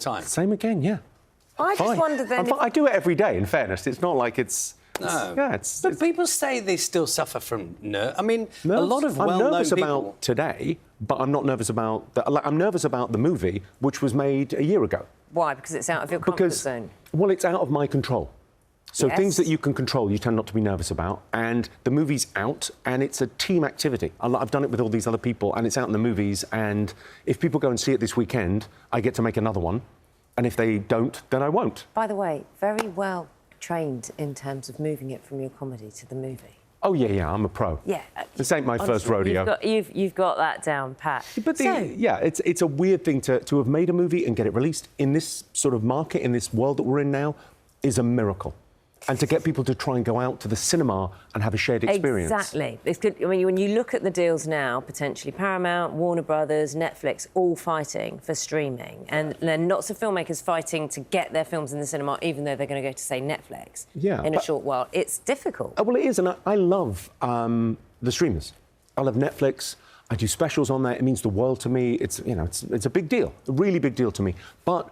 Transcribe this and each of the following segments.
time. Same again, yeah. I just wonder then... I do it every day, in fairness. It's not like it's... No. Yeah, but people say they still suffer from nerves. I mean, nerves. a lot of well-known I'm nervous people... about today, but I'm not nervous about... I'm nervous about the movie, which was made a year ago. Why? Because it's out of your comfort zone? Well, it's out of my control. So yes. Things that you can control, you tend not to be nervous about. And the movie's out, and it's a team activity. I've done it with all these other people, and it's out in the movies. And if people go and see it this weekend, I get to make another one. And if they don't, then I won't. By the way, very well trained in terms of moving it from your comedy to the movie. Oh, yeah, I'm a pro. Yeah. This ain't my first rodeo. You've got that down pat. But yeah, it's a weird thing to have made a movie and get it released in this sort of market, in this world that we're in now, is a miracle. And to get people to try and go out to the cinema and have a shared experience. Exactly. It's good. I mean, when you look at the deals now, potentially Paramount, Warner Brothers, Netflix, all fighting for streaming. And then lots of filmmakers fighting to get their films in the cinema, even though they're going to go to, say, Netflix in a short while. It's difficult. Well, it is, and I love the streamers. I love Netflix. I do specials on there. It means the world to me. It's a big deal, a really big deal to me. But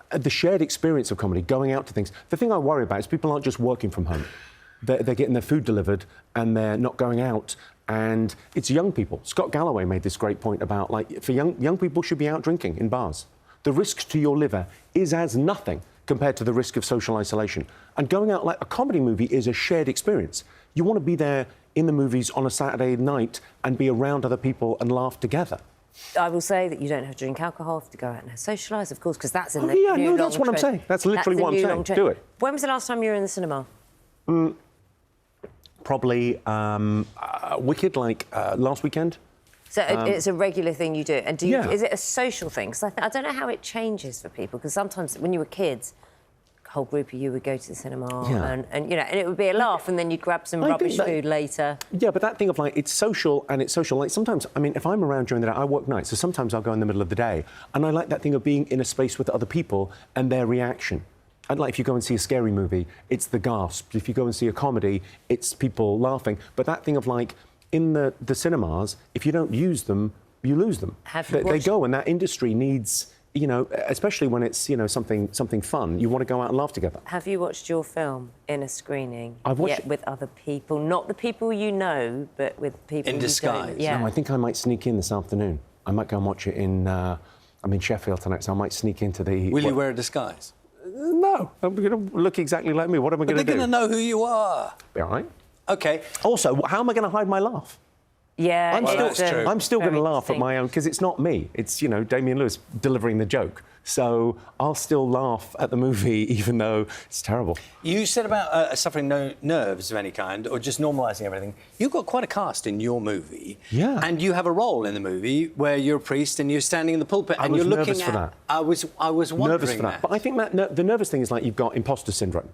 the shared experience of comedy, going out to things. The thing I worry about is people aren't just working from home. They're getting their food delivered and they're not going out. And it's young people. Scott Galloway made this great point about, like, for young people should be out drinking in bars. The risk to your liver is as nothing compared to the risk of social isolation. And going out, like a comedy movie, is a shared experience. You want to be there in the movies on a Saturday night and be around other people and laugh together. I will say that you don't have to drink alcohol, have to go out and socialise, of course, because that's in the yeah, new no, that's what I'm saying. That's literally what I'm saying. Do it. When was the last time you were in the cinema? Probably Wicked, like last weekend. So it's a regular thing you do. And do you, Yeah. is it a social thing? Because I don't know how it changes for people, because sometimes when you were kids, a whole group of you would go to the cinema and it would be a laugh, and then you'd grab some rubbish food later. Yeah, but that thing of, like, it's social and it's social. Like, sometimes, I mean, if I'm around during the day, I work nights, so sometimes I'll go in the middle of the day, and I like that thing of being in a space with other people and their reaction. And, like, if you go and see a scary movie, it's the gasp. If you go and see a comedy, it's people laughing. But that thing of, like, in the cinemas, if you don't use them, you lose them. They go, and that industry needs... You know, especially when it's, something fun, you want to go out and laugh together. Have you watched your film in a screening? I've watched it with other people, not the people you know, but with people in disguise. Yeah. No, I think I might sneak in this afternoon. I might go and watch it in. I'm in Sheffield tonight, so I might sneak into the. Will you wear a disguise? No, I'm going to look exactly like me. What am I going to do? They're going to know who you are. Be all right. OK. Also, how am I going to hide my laugh? Yeah, I'm still going to laugh at my own, because it's not me. It's, Damien Lewis delivering the joke. So I'll still laugh at the movie, even though it's terrible. You said about suffering no nerves of any kind, or just normalising everything. You've got quite a cast in your movie. Yeah. And you have a role in the movie where you're a priest and you're standing in the pulpit and you're looking at... for that. I was wondering nervous for that. But I think that the nervous thing is, like, you've got imposter syndrome.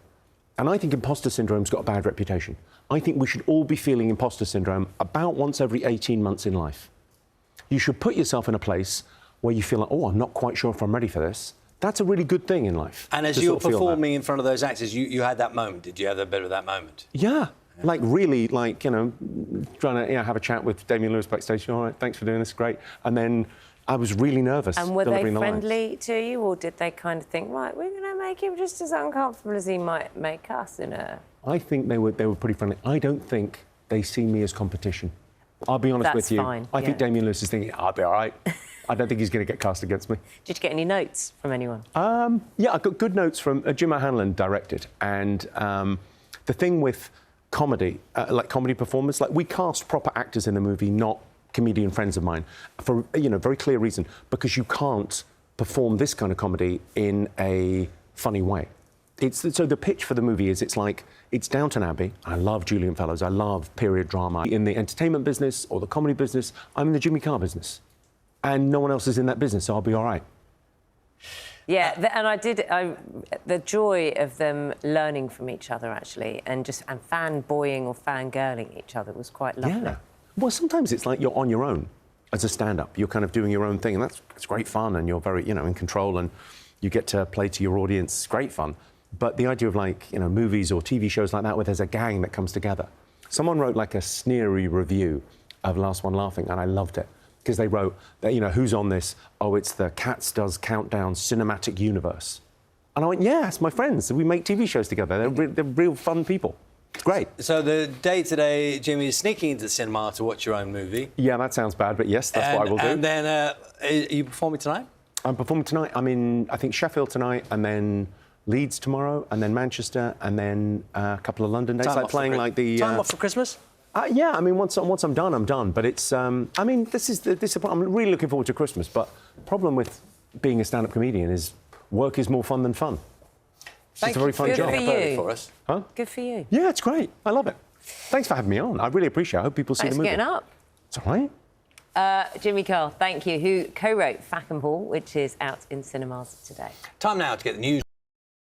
And I think imposter syndrome's got a bad reputation. I think we should all be feeling imposter syndrome about once every 18 months in life. You should put yourself in a place where you feel like, oh, I'm not quite sure if I'm ready for this. That's a really good thing in life. And as you were performing in front of those actors, you had that moment. Did you have a bit of that moment? Yeah. Like, really, like, trying to have a chat with Damien Lewis backstage. All right, thanks for doing this, great. And then I was really nervous. And were they friendly to you, or did they kind of think, right, we're going to make him just as uncomfortable as he might make us in a... I think they were pretty friendly. I don't think they see me as competition. I'll be honest with you. Fine, I think Damien Lewis is thinking, I'll be all right. I don't think he's going to get cast against me. Did you get any notes from anyone? Yeah, I got good notes from Jim O'Hanlon directed. And the thing with comedy, like comedy performers, like, we cast proper actors in the movie, not comedian friends of mine, for, very clear reason, because you can't perform this kind of comedy in a funny way. So the pitch for the movie is, it's Downton Abbey. I love Julian Fellowes. I love period drama. In the entertainment business or the comedy business, I'm in the Jimmy Carr business. And no one else is in that business, so I'll be all right. Yeah, the joy of them learning from each other, actually, and fanboying or fangirling each other was quite lovely. Yeah. Well, sometimes it's like you're on your own as a stand-up. You're kind of doing your own thing, and it's great fun, and you're very, in control, and you get to play to your audience. It's great fun. But the idea of, like, movies or TV shows like that where there's a gang that comes together. Someone wrote, like, a sneery review of Last One Laughing, and I loved it. because they wrote, that, you know, who's on this? Oh, it's the Cats Does Countdown Cinematic Universe. And I went, yeah, it's my friends. We make TV shows together. They're real fun people. It's great. So the day today, Jimmy, is sneaking into the cinema to watch your own movie. Yeah, that sounds bad, but yes, that's what I will do. And then, are you performing tonight? I'm performing tonight. I'm in, I think, Sheffield tonight, and then Leeds tomorrow, and then Manchester, and then a couple of London days. Time Like off playing for like the... Time off for Christmas? Yeah, I mean, once I'm done, I'm done. But it's, I mean, I'm really looking forward to Christmas. But the problem with being a stand-up comedian is work is more fun than fun. It's a very fun job. Good for you. For us. Huh? Good for you. Yeah, it's great. I love it. Thanks for having me on. I really appreciate it. I hope people see Thanks the for movie. getting up. It's all right. Jimmy Carr, thank you, who co-wrote Fackham Hall, which is out in cinemas today. Time now to get the news.